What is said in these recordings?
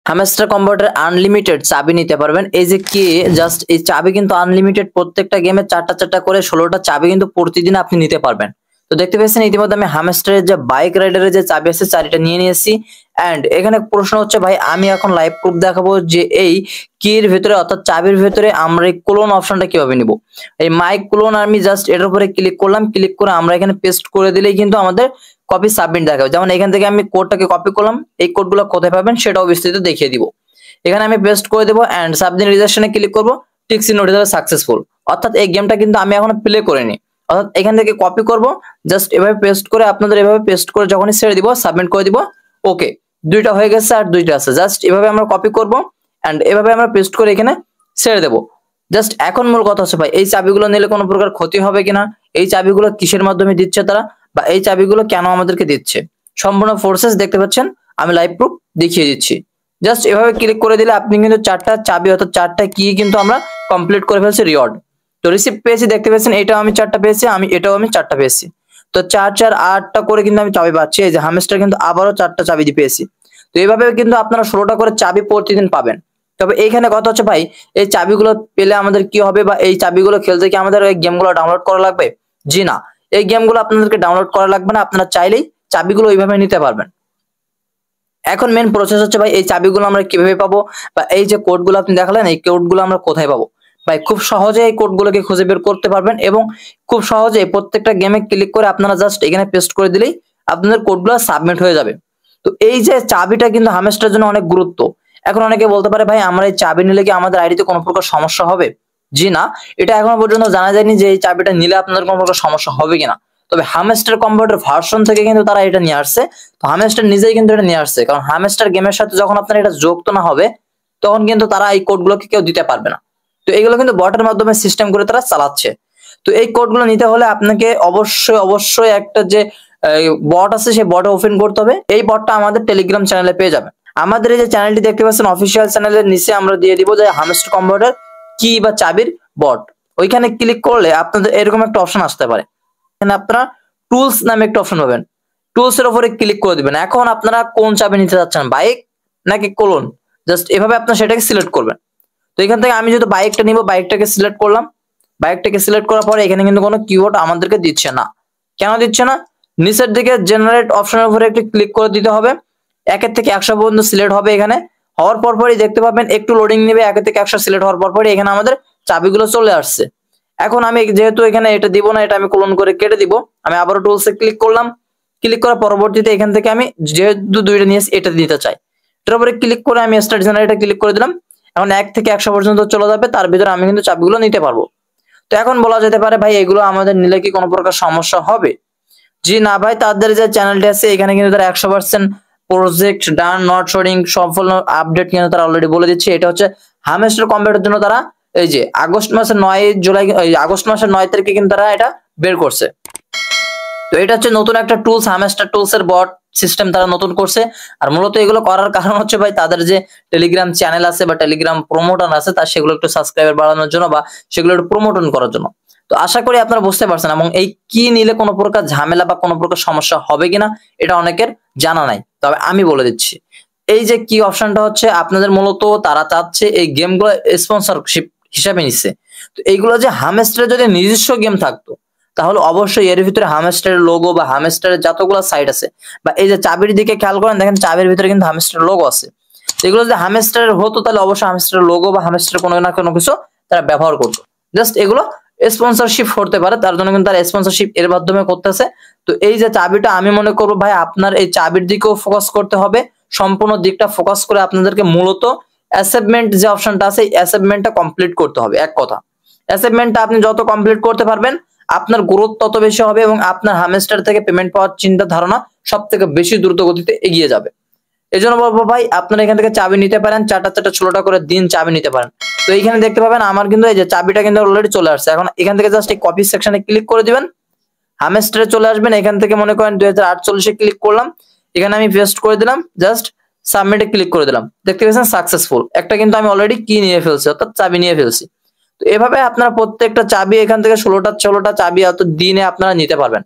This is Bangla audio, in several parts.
হ্যামস্টার কম্পিউটার আনলিমিটেড চাবি নিতে পারবেন। এই যে কি জাস্ট এই চাবি কিন্তু আনলিমিটেড, প্রত্যেকটা গেমে চারটা চারটা করে 16টা চাবি কিন্তু প্রতিদিন আপনি নিতে পারবেন। তো দেখতে পেয়েছেন ইতিমধ্যে আমি হ্যামস্টারের যে বাইক রাইডারের যে চাবি আছে চাবিটা নিয়ে নিয়েছি। এন্ড এখানে প্রশ্ন হচ্ছে ভাই আমি এখন লাইভ প্রুফ দেখাবো যে এই কির ভিতরে অর্থাৎ চাবির ভিতরে আমরা এই ক্লোন অপশনটা কিভাবে নিব। এই মাইক ক্লোন আমি জাস্ট এটার উপরে ক্লিক করলাম, ক্লিক করে আমরা এখানে পেস্ট করে দিলেই কিন্তু আমাদের কপি সাবমিট দেখাবে। যেমন এখান থেকে আমি কোডটাকে কপি করলাম, এই কোডগুলো কোথায় পাবেন সেটাও বিস্তারিত দেখিয়ে দিব। এখানে আমি পেস্ট করে দেবো এন্ড সাবমিট রেজিস্ট্রেশনে ক্লিক করব, টিকসি নোটিস হবে সাকসেসফুল। অর্থাৎ এই গেমটা কিন্তু আমি এখনো প্লে করিনি। অর্থাৎ এখান থেকে কপি করব, জাস্ট এভাবে পেস্ট করে আপনাদের এভাবে পেস্ট করে যখনই ছেড়ে দিব সাবমিট করে দিব। ওকে, দুইটা হয়ে গেছে আর দুইটা আছে, জাস্ট এভাবে আমরা কপি করব এন্ড এভাবে আমরা পেস্ট করে এখানে ছেড়ে দেব। জাস্ট এখন মূল কথা হচ্ছে ভাই এই চাবিগুলো নিলে কোনো প্রকার ক্ষতি হবে কিনা, এই চাবিগুলো কিসের মাধ্যমে দিচ্ছে তারা, বা এই চাবিগুলো কেন আমাদেরকে দিচ্ছে, সম্পূর্ণ প্রসেস দেখতে পাচ্ছেন আমি লাইভ প্রুফ দেখিয়ে দিচ্ছি। জাস্ট এভাবে ক্লিক করে দিলে আপনি কিন্তু চারটা চাবি অর্থাৎ চারটা কি কিন্তু আমরা কমপ্লিট করে ফেলছি রিওয়ার্ড। তো রিসিপ্ট পেয়েছি দেখতে পাচ্ছেন, এটাও আমি চারটা পেয়েছি, এটাও আমি চারটা পেয়েছি। তো 4 4 8টা করে কিন্তু আমি চাবি পাচ্ছি। এই যে হ্যামস্টার কিন্তু আবারও চারটা চাবি দিয়ে পেয়েছি। তো এইভাবে কিন্তু আপনারা 16টা করে চাবি প্রতিদিন পাবেন। তবে এইখানে কথা হচ্ছে ভাই এই চাবিগুলো পেলে আমাদের কি হবে, বা এই চাবিগুলো খেলতে কি আমাদের এই গেমগুলো ডাউনলোড করা লাগবে? জি না, এই গেমগুলো আপনাদেরকে ডাউনলোড করা লাগবে না, আপনারা চাইলেই চাবিগুলো ওইভাবে নিতে পারবেন। এখন মেন প্রসেস হচ্ছে ভাই এই চাবিগুলো আমরা কিভাবে পাবো, বা এই যে কোডগুলো আপনি দেখালেন এই কোডগুলো আমরা কোথায় পাবো? ভাই খুব সহজে এই কোডগুলোকে খুঁজে বের করতে পারবেন এবং খুব সহজে প্রত্যেকটা গেমে ক্লিক করে আপনারা জাস্ট এখানে পেস্ট করে দিলেই আপনাদের কোডগুলো সাবমিট হয়ে যাবে। তো এই যে চাবিটা কিন্তু হ্যামস্টারের জন্য অনেক গুরুত্ব। এখন অনেকে বলতে পারে ভাই আমরা এই চাবি নিলে কি আমাদের আইডিতে কোনো প্রকার সমস্যা হবে? জি না, এটা এখনো পর্যন্ত জানা যায়নি যে এই চাবিটা নিলে আপনাদের কোনো প্রকার সমস্যা হবে কিনা। তবে হ্যামস্টার কম্পিউটার ভার্সন থেকে কিন্তু তারা এটা নিয়ে আসছে। তো হ্যামস্টার নিজেই কিন্তু এটা নিয়ে আসছে, কারণ হ্যামস্টার গেমের সাথে যখন আপনার এটা যুক্ত না হবে তখন কিন্তু তারা এই কোডগুলোকে কেউ দিতে পারবে না। তো এগুলো কিন্তু বটের মাধ্যমে সিস্টেম করে তারা চালাচ্ছে। তো এই কোডগুলো নিতে হলে আপনাকে অবশ্যই অবশ্যই একটা যে বট আছে সেই বটে ওপেন করতে হবে। এই বটটা আমাদের টেলিগ্রাম চ্যানেলে পেয়ে যাবেন। আমাদের এই যে চ্যানেলটি দেখতে পাচ্ছেন অফিসিয়াল চ্যানেলের নিচে আমরা দিয়ে দিব যে হ্যামস্টার কম্পিউটার কি বা চাবির বট। ওইখানে ক্লিক করলে আপনাদের এরকম একটা অপশন আসতে পারে, এখানে আপনারা টুলস নামে একটা অপশন পাবেন। টুলস এর উপরে ক্লিক করে দিবেন। এখন আপনারা কোন চাবি নিতে যাচ্ছেন, বাইক নাকি কোলন, জাস্ট এভাবে আপনারা সেটাকে সিলেক্ট করবেন। তো এখান থেকে আমি যেহেতু বাইকটা নিব বাইকটাকে সিলেক্ট করলাম। বাইকটাকে সিলেক্ট করার পরে এখানে কিন্তু কোনো কিওয়ার্ড আমাদেরকে দিচ্ছে না। কেন দিচ্ছে না? নিচের দিকে জেনারেট অপশনের উপরে একটু ক্লিক করে দিতে হবে। 1 থেকে 100 পর্যন্ত সিলেক্ট হবে। এখানে হওয়ার পরপরই দেখতে পাবেন একটু লোডিং নেবে। 1 থেকে 100 সিলেক্ট হওয়ার পরপরই এখানে আমাদের চাবিগুলো চলে আসছে। এখন আমি যেহেতু এখানে এটা দিব না, এটা আমি ক্লোন করে কেটে দিব। আমি আবারও টুলসে ক্লিক করলাম। ক্লিক করার পরবর্তীতে এখান থেকে আমি যেহেতু দুইটা নিয়েছি এটা দিতে চাই, এটার উপরে ক্লিক করে আমি স্টার্ট জেনারেটে ক্লিক করে দিলাম। এখন 1 থেকে 100 পর্যন্ত চলে যাবে, তার ভিতরে আমি কিন্তু চাবিগুলো নিতে পারবো। তো এখন বলা যেতে পারে ভাই এগুলো আমাদের নিলে কি কোনো প্রকার সমস্যা হবে? জি না ভাই, তাদের যে চ্যানেলটি আছে এখানে কিন্তু তারা 100% প্রজেক্ট ডান নট শোয়িং সম্পূর্ণ আপডেট কিন্তু তারা অলরেডি বলে দিচ্ছে। এটা হচ্ছে হ্যামস্টার কম্পিউটারের জন্য তারা এই যে আগস্ট মাসের 9 তারিখে কিন্তু তারা এটা বের করছে। তো এটা হচ্ছে নতুন একটা টুলস, হ্যামস্টার টুলস এর বট সিস্টেম তারা নতুন করছে। আর মূলত এগুলো করার কারণ হচ্ছে ভাই তাদের যে টেলিগ্রাম চ্যানেল আছে বা টেলিগ্রাম প্রমোটন আছে তার সেগুলো একটু সাবস্ক্রাইবার বাড়ানোর জন্য বা সেগুলো একটু প্রমোটন করার জন্য। তো আশা করি আপনারা বুঝতে পারছেন, এবং এই কি নিলে কোনো প্রকার ঝামেলা বা কোনো প্রকার সমস্যা হবে কিনা এটা অনেকের জানা নাই, তবে আমি বলে দিচ্ছি। এই যে কি অপশনটা হচ্ছে আপনাদের মূলত তারা চাচ্ছে এই গেমগুলো স্পন্সরশিপ হিসাবে নিচ্ছে। তো এইগুলো যে হ্যামস্টারের যদি নিজস্ব গেম থাকতো তাহলে অবশ্যই এর ভিতরে হ্যামস্টারের লোগো বা হ্যামস্টারের যতগুলো সাইট আছে, বা এই যে চাবির দিকে খেয়াল করেন দেখেন চাবির ভিতরে কিন্তু হ্যামস্টারের লোগো আছে। এগুলো যদি হ্যামস্টারের হতো তাহলে অবশ্যই হ্যামস্টারের লোগো বা হ্যামস্টারের কোনো না কোনো কিছু তারা ব্যবহার করতো। জাস্ট এগুলো স্পন্সরশিপ করতে পারে, তার জন্য কিন্তু তারা স্পন্সরশিপ এর মাধ্যমে করতেছে। তো এই যে চাবিটা আমি মনে করবো ভাই আপনার এই চাবির দিকেও ফোকাস করতে হবে, সম্পূর্ণ দিকটা ফোকাস করে আপনাদেরকে মূলত অ্যাসাইনমেন্ট যে অপশনটা আছে এই অ্যাসাইনমেন্টটা কমপ্লিট করতে হবে। এক কথা, অ্যাসাইনমেন্টটা আপনি যত কমপ্লিট করতে পারবেন আপনার গ্রোথ তত বেশি হবে এবং আপনার হ্যামস্টার থেকে পেমেন্ট পাওয়ার চিন্তা ধারণা সব থেকে বেশি দ্রুত গতিতে এগিয়ে যাবে। এই জন্য বলবো ভাই আপনারা এখান থেকে চাবি নিতে পারেন, 4টা 16টা করে দিন চাবি নিতে পারেন। তো এইখানে দেখতে পাবেন আমার কিন্তু এই যে চাবিটা কিন্তু অলরেডি চলে আসছে। এখন এখান থেকে জাস্ট এই কপি সেকশনে ক্লিক করে দিবেন, হ্যামস্টারে চলে আসবেন। এখান থেকে মনে করেন 2048 ক্লিক করলাম, এখানে আমি পেস্ট করে দিলাম, জাস্ট সাবমিটে ক্লিক করে দিলাম। দেখতে পাচ্ছেন সাকসেসফুল একটা কিন্তু আমি অলরেডি কি নিয়ে ফেলছি, অর্থাৎ চাবি নিয়ে ফেলছি। তো এভাবে আপনারা প্রত্যেকটা চাবি এখান থেকে 16টা চাবি অত দিনে আপনারা নিতে পারবেন।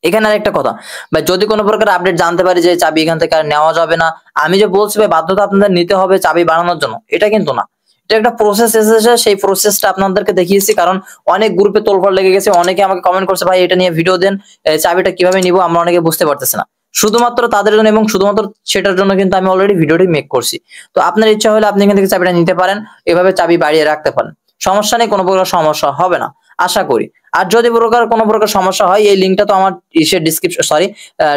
এখানে আরেকটা কথা ভাই, যদি কোনো প্রকার আপডেট জানতে পারি যে চাবি এখান থেকে আর নেওয়া যাবে না, আমি যে বলছি ভাই বাধ্যতা আপনাদের নিতে হবে চাবি বানানোর জন্য, এটা কিন্তু না। এটা একটা প্রসেস এসেছে, সেই প্রসেসটা আপনাদেরকে দেখিয়েছি, কারণ অনেক গ্রুপে তোলপাড় লেগে গেছে, অনেকে আমাকে কমেন্ট করছে ভাই এটা নিয়ে ভিডিও দেন, চাবিটা কিভাবে নিব, আমরা অনেকে বুঝতে পারতেছি না। শুধুমাত্র তাদের জন্য এবং শুধুমাত্র সেটার জন্য কিন্তু আমি অলরেডি ভিডিওটি মেক করছি। তো আপনার ইচ্ছা হলে আপনি এখান থেকে চাবিটা নিতে পারেন, এভাবে চাবি বাড়িয়ে রাখতে পারেন, সমস্যা নেই, কোনো প্রকার সমস্যা হবে না আশা করি। আর যদি কোনো প্রকার সমস্যা হয়, এই লিঙ্কটা তো আমার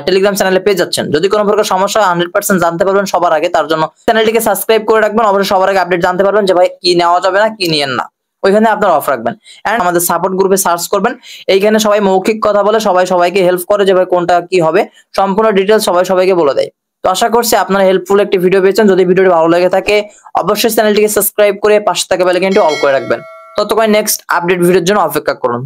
টেলিগ্রাম চ্যানেলে পেয়ে যাচ্ছেন। যদি কোনো প্রকার সমস্যা হয় 100% জানতে পারবেন সবার আগে, তার জন্য চ্যানেলটিকে সাবস্ক্রাইব করে রাখবেন, অবশ্যই সবার আগে আপডেট জানতে পারবেন যে ভাই কি নেওয়া যাবে না, কি নিয়েন না, ওইখানে আপনার অফ রাখবেন। এন্ড আমাদের সাপোর্ট গ্রুপে সার্চ করবেন, এইখানে সবাই মৌখিক কথা বলে, সবাই সবাইকে হেল্প করে যে ভাই কোনটা কি হবে, সম্পূর্ণ ডিটেলস সবাই সবাইকে বলে দেয়। তো আশা করছি আপনারা হেল্পফুল একটি ভিডিও পেয়েছেন। যদি ভিডিওটি ভালো লেগে থাকে অবশ্যই চ্যানেলটিকে সাবস্ক্রাইব করে পাশে থাকা বেল আইকনটি অল করে রাখবেন। ততক্ষণ নেক্সট আপডেট ভিডিওর জন্য অপেক্ষা করুন।